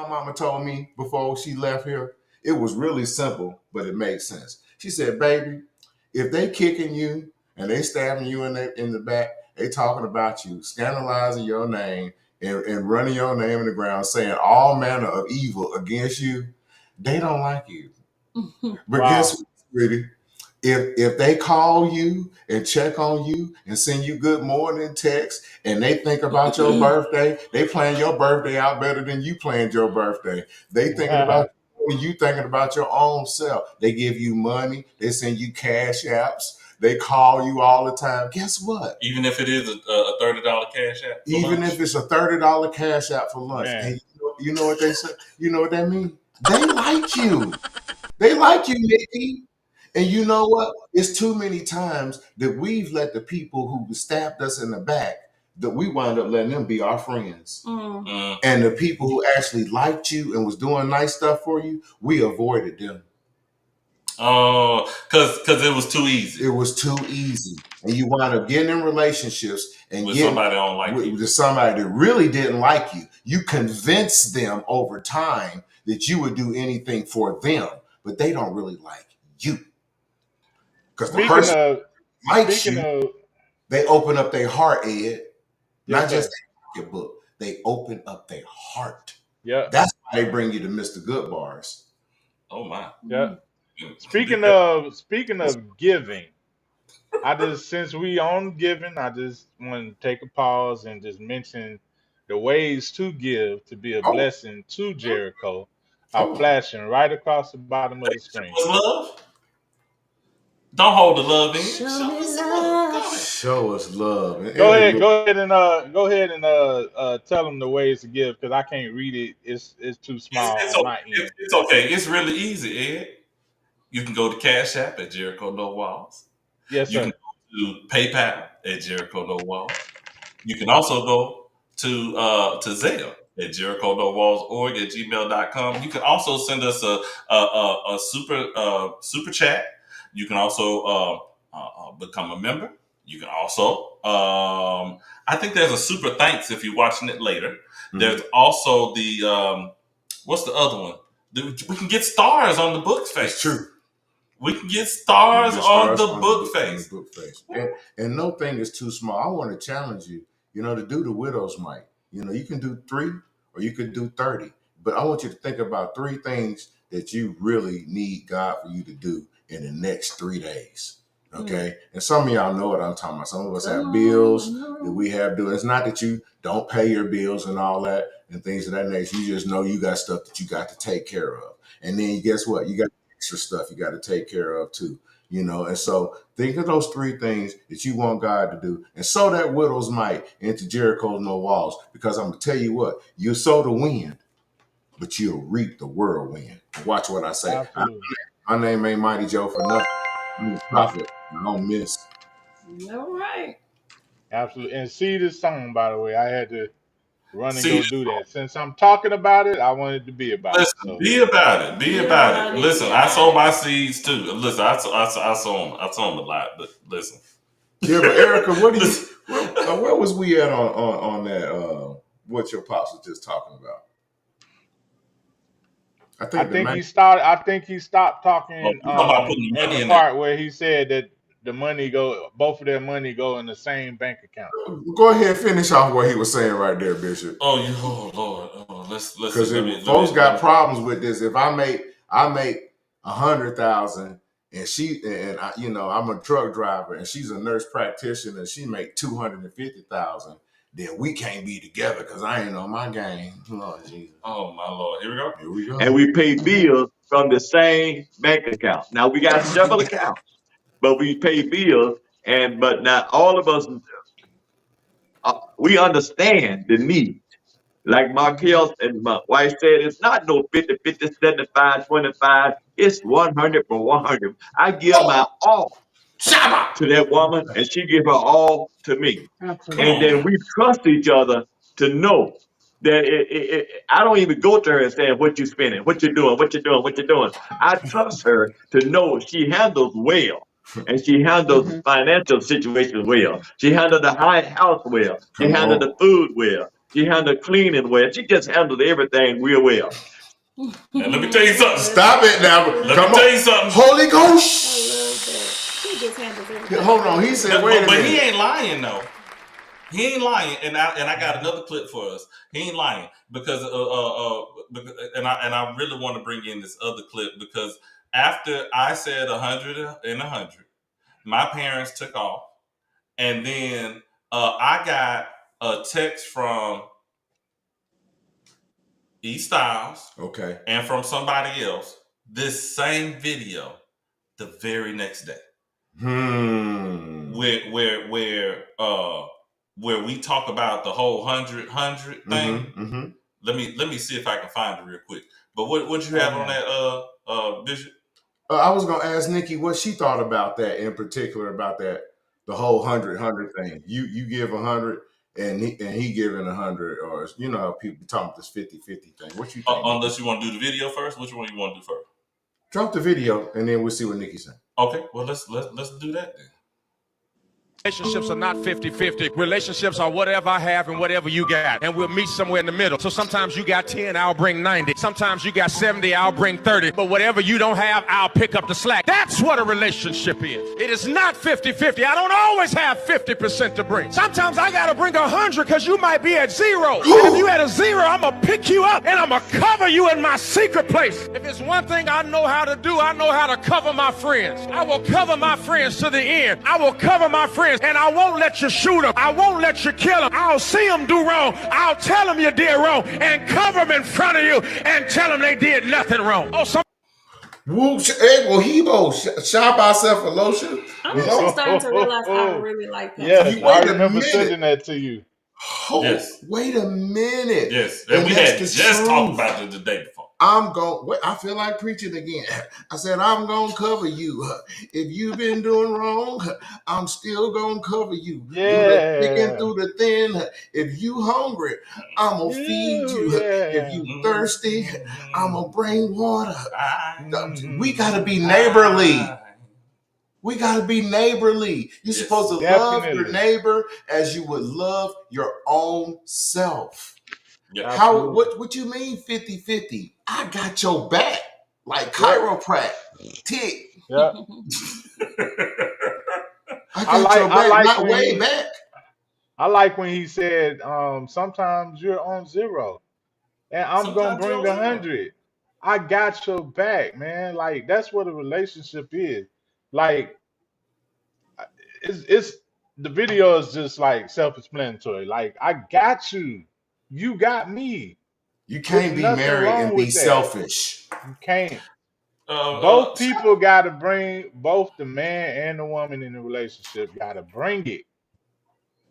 my mama told me before she left here? It was really simple, but it made sense. She said, baby, if they kicking you and they stabbing you in the back, they talking about you, scandalizing your name and running your name in the ground, saying all manner of evil against you, they don't like you. But guess what, sweetie? If they call you and check on you and send you good morning text and they think about your birthday, they plan your birthday out better than you planned your birthday. They thinking about you thinking about your own self. They give you money. They send you cash apps. They call you all the time. Guess what? Even if it is a $30 cash app. Even if it's a $30 cash app for lunch. And you know what they say? You know what that means? They like you. They like you, Nikki. And you know what? It's too many times that we've let the people who stabbed us in the back, that we wind up letting them be our friends. And the people who actually liked you and was doing nice stuff for you, we avoided them. Oh, because it was too easy. It was too easy. And you wind up getting in relationships and with somebody that don't like you. With somebody that really didn't like you. You convinced them over time that you would do anything for them, but they don't really like you. Because the person likes you, they open up their heart, Ed. Not just their pocketbook. They open up their heart. Yeah. That's why they bring you to Mr. Good Bars. Oh my. Yeah. Speaking of giving, since we on giving, I just want to take a pause and just mention the ways to give to be a blessing to Jericho are flashing right across the bottom of the screen. Love? Don't hold the love in. Show us love. Go ahead and tell them the ways to give, because I can't read it. It's too small. It's okay. It's really easy, Ed. You can go to Cash App at Jericho No Walls. Yes, sir. You can go to PayPal at Jericho No Walls. You can also go to Zelle at jerichonowallsorg at gmail.com. You can also send us a super chat. You can also become a member. You can also, I think there's a super thanks if you're watching it later. Mm-hmm. There's also the, what's the other one? We can get stars on the book face. That's true. We can get stars on the book face. And no thing is too small. I want to challenge you, to do the widow's mite. You can do 3 or you could do 30. But I want you to think about 3 things that you really need God for you to do in the next 3 days. Okay. And some of y'all know what I'm talking about. Some of us have bills that we have to do. It's not that you don't pay your bills and all that and things of that nature. You just know you got stuff that you got to take care of. And then guess what? You got extra stuff you got to take care of too. And so think of those 3 things that you want God to do, and sow that widow's mite into Jericho No Walls, because I'm going to tell you what, you sow the wind, but you'll reap the whirlwind. Watch what I say. My name ain't Mighty Joe for nothing. I'm a prophet. I don't miss. All right. Absolutely. And see this song, by the way, I had to run and go do that. Since I'm talking about it, I wanted to be about it. So. Be about it. Be about it. Listen, I sow my seeds too. Listen, I sow them a lot, but listen. Yeah, but Erica, where was we at on that? What your pops was just talking about? I think he stopped talking at the part where he said that both of their money go in the same bank account. Go ahead and finish off what he was saying right there, Bishop. Oh Lord. Let's because folks got problems with this. If I make 100,000 and I'm a truck driver and she's a nurse practitioner and she make 250,000, then we can't be together because I ain't on my game. Lord Jesus. Oh my Lord. Here we go. And we pay bills from the same bank account. Now we got several accounts, but we pay bills, but not all of us. We understand the need. Like Markell and my wife said, it's not no 50, 50, 75, 25. It's 100 for 100. I give my all to that woman, and she give her all to me. Absolutely. And then we trust each other to know that I don't even go to her and say, what you spending, what you doing, what you doing, what you doing. I trust her to know she handles well. And she handles financial situations well. She handled the house well. She handled the food well. She handled cleaning well. She just handled everything real well. And let me tell you something. Stop it now. Let me tell you something. Holy Ghost. I love that. He just handles everything. Hold on. He said, wait a minute. But he ain't lying though. He ain't lying, and I got another clip for us. He ain't lying because I really want to bring in this other clip because after I said 100 and 100, my parents took off, and then I got a text from E Styles, okay, and from somebody else. This same video, the very next day, where we talk about the whole 100 thing. Mm-hmm. Let me see if I can find it real quick. But what you have on that, Bishop? I was gonna ask Nikki what she thought about that in particular, about that the whole 100 thing. You give 100 and he giving 100, or you know how people talk about this 50-50 thing. What you think? Unless you want to do the video first, which one you want to do first? Drop the video and then we'll see what Nikki said. Okay, well let's do that then. Relationships are not 50-50. Relationships are whatever I have and whatever you got. And we'll meet somewhere in the middle. So sometimes you got 10, I'll bring 90. Sometimes you got 70, I'll bring 30. But whatever you don't have, I'll pick up the slack. That's what a relationship is. It is not 50-50. I don't always have 50% to bring. Sometimes I got to bring 100 because you might be at 0. And if you at a 0, I'm going to pick you up and I'm going to cover you in my secret place. If it's one thing I know how to do, I know how to cover my friends. I will cover my friends to the end. I will cover my friends. And I won't let you shoot them. I won't let you kill them. I'll see them do wrong. I'll tell them you did wrong and cover them in front of you and tell them they did nothing wrong. Oh, Whoop, well, Hebo, shop ourselves a lotion. I'm actually starting to realize I really like that. Yes, I remember sending that to you. Oh, yes. Wait a minute. Yes, and we had just talked about it the day before. I feel like preaching again. I said, I'm going to cover you. If you've been doing wrong, I'm still going to cover you. Yeah. Picking through the thin. If you hungry, I'm going to feed you. Yeah. If you thirsty, I'm going to bring water. We got to be neighborly. We got to be neighborly. You're supposed to love your neighbor as you would love your own self. Yeah, what you mean 50-50? I got your back. Like chiropractic. Yeah. I got your back, not way back. I like when he said, sometimes you're on 0 and I'm going to bring 100. I got your back, man. Like, that's what a relationship is. Like, it's the video is just like self-explanatory. Like, I got you. You got me. You can't be married and be selfish. You can't. Both people got to bring, both the man and the woman in the relationship got to bring it.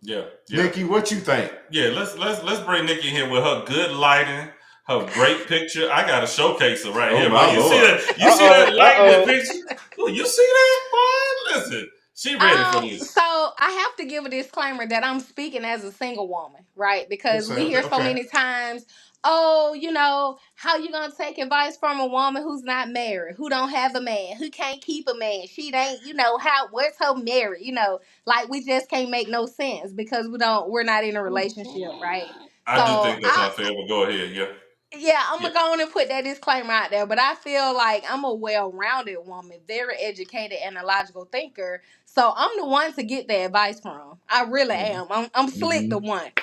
Yeah. Nikki, what you think? Yeah, let's bring Nikki here with her good lighting, her great picture. I got to showcase her right here. Man. You see that? You see that lighting picture? Oh, you see that? Boy, listen. She ready for this. So I have to give a disclaimer that I'm speaking as a single woman, right? Because we hear so many times, oh, you know, how you gonna take advice from a woman who's not married, who don't have a man, who can't keep a man? She ain't, you know, where's her marriage? You know, like we just can't make no sense because we're not in a relationship, right? I do think that's unfair, but go ahead, yeah. Yeah, I'm going to go on and put that disclaimer out there. But I feel like I'm a well-rounded woman, very educated and a logical thinker. So I'm the one to get the advice from. I really am. I'm slick the one.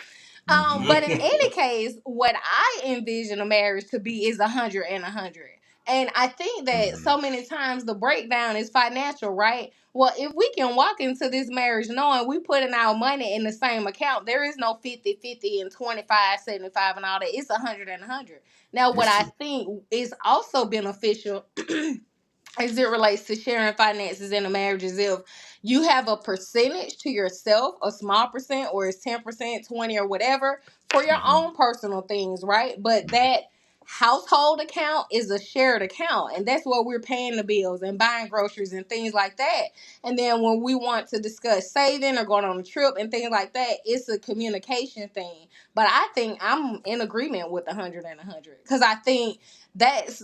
But in any case, what I envision a marriage to be is 100 and 100. And I think that so many times the breakdown is financial, right? Well, if we can walk into this marriage knowing we putting our money in the same account, there is no 50-50 and 25-75 and all that. It's 100 and 100. Now, what I think is also beneficial as it relates to sharing finances in a marriage is if you have a percentage to yourself, a small percent, or it's 10%, 20, or whatever, for your own personal things, right? But that household account is a shared account, and that's where we're paying the bills and buying groceries and things like that. And then when we want to discuss saving or going on a trip and things like that, it's a communication thing. But I think I'm in agreement with 100 and 100 because I think that's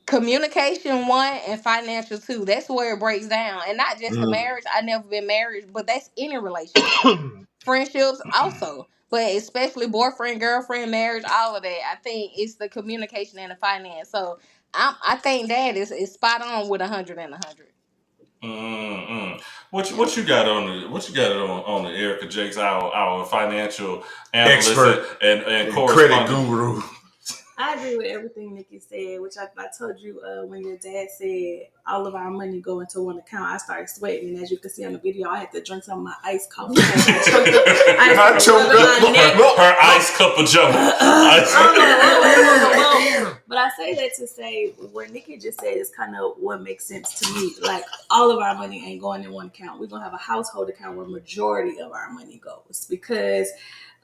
communication 1 and financial 2. That's where it breaks down. And not just the marriage. I've never been married, but that's any relationship. Friendships also. but especially boyfriend, girlfriend, marriage, all of that. I think it's the communication and the finance. So I think that is spot on with 100 and 100. What you got on the Erica Jakes, our financial analyst expert and credit guru. I agree with everything Nikki said, which I told you when your dad said all of our money go into one account. I started sweating, and as you can see on the video, I had to drink some of my iced coffee. I choked up. Her ice cup of Joe. But I say that to say what Nikki just said is kind of what makes sense to me. Like, all of our money ain't going in one account. We're gonna have a household account where majority of our money goes, because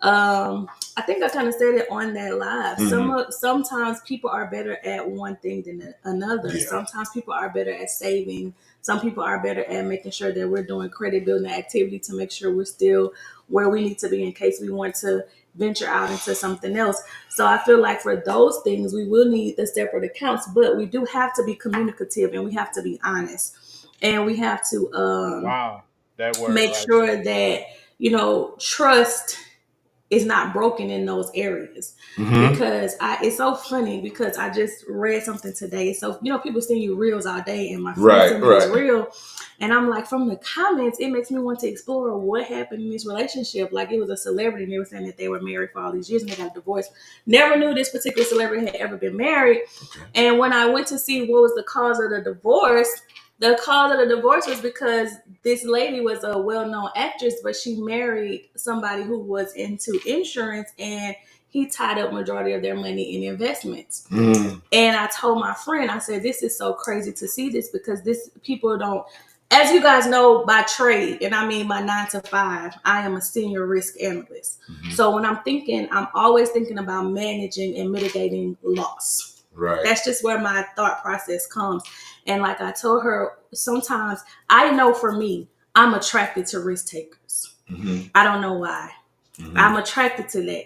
I think I kind of said it on that live. Mm-hmm. Sometimes people are better at one thing than another. Yeah. Sometimes people are better at saving. Some people are better at making sure that we're doing credit building activity to make sure we're still where we need to be in case we want to venture out into something else. So I feel like for those things, we will need the separate accounts, but we do have to be communicative, and we have to be honest, and we have to make sure that, you know, trust is not broken in those areas. Mm-hmm. Because it's so funny, because I just read something today. So, you know, people send you reels all day, and my friend sent me this reel, and I'm like, from the comments, it makes me want to explore what happened in this relationship. Like, it was a celebrity, and they were saying that they were married for all these years and they got divorced. Never knew this particular celebrity had ever been married. Okay. And when I went to see what was the cause of the divorce was because this lady was a well-known actress, but she married somebody who was into insurance, and he tied up majority of their money in investments. And I told my friend, I said, this is so crazy to see this, because people don't, as you guys know, by trade, and I mean by 9 to 5, I am a senior risk analyst. Mm-hmm. So when I'm always thinking about managing and mitigating loss. Right. That's just where my thought process comes. And like I told her, sometimes I know for me, I'm attracted to risk takers. Mm-hmm. I don't know why. Mm-hmm. I'm attracted to that.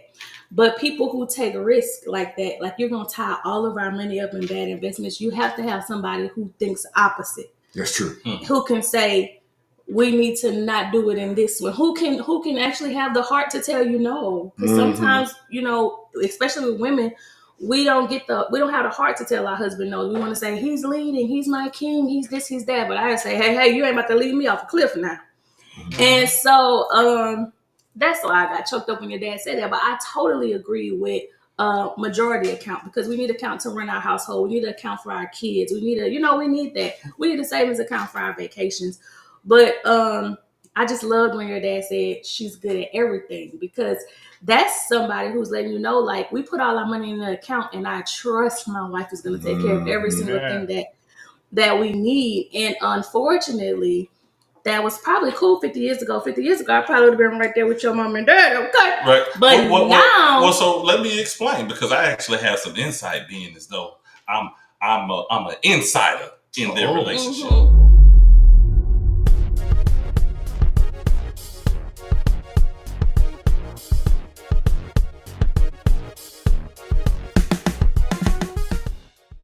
But people who take risk like that, like, you're going to tie all of our money up in bad investments, you have to have somebody who thinks opposite. That's true. Who can say, we need to not do it in this one. Who can actually have the heart to tell you no? Because sometimes, you know, especially with women, we don't have the heart to tell our husband no. We want to say, he's leading, he's my king, he's this, he's that. But I say, hey, you ain't about to lead me off a cliff now. Mm-hmm. And so that's why I got choked up when your dad said that. But I totally agree with majority account, because we need an account to run our household. We need an account for our kids. We need that. We need a savings account for our vacations. But I just loved when your dad said she's good at everything, because that's somebody who's letting you know, like, we put all our money in the account, and I trust my wife is going to take care of every single thing that we need. And unfortunately, that was probably cool 50 years ago. 50 years ago, I probably would have been right there with your mom and dad. Okay. Right. But now. Well, so let me explain, because I actually have some insight, being as though I'm an insider in their relationship. Mm-hmm.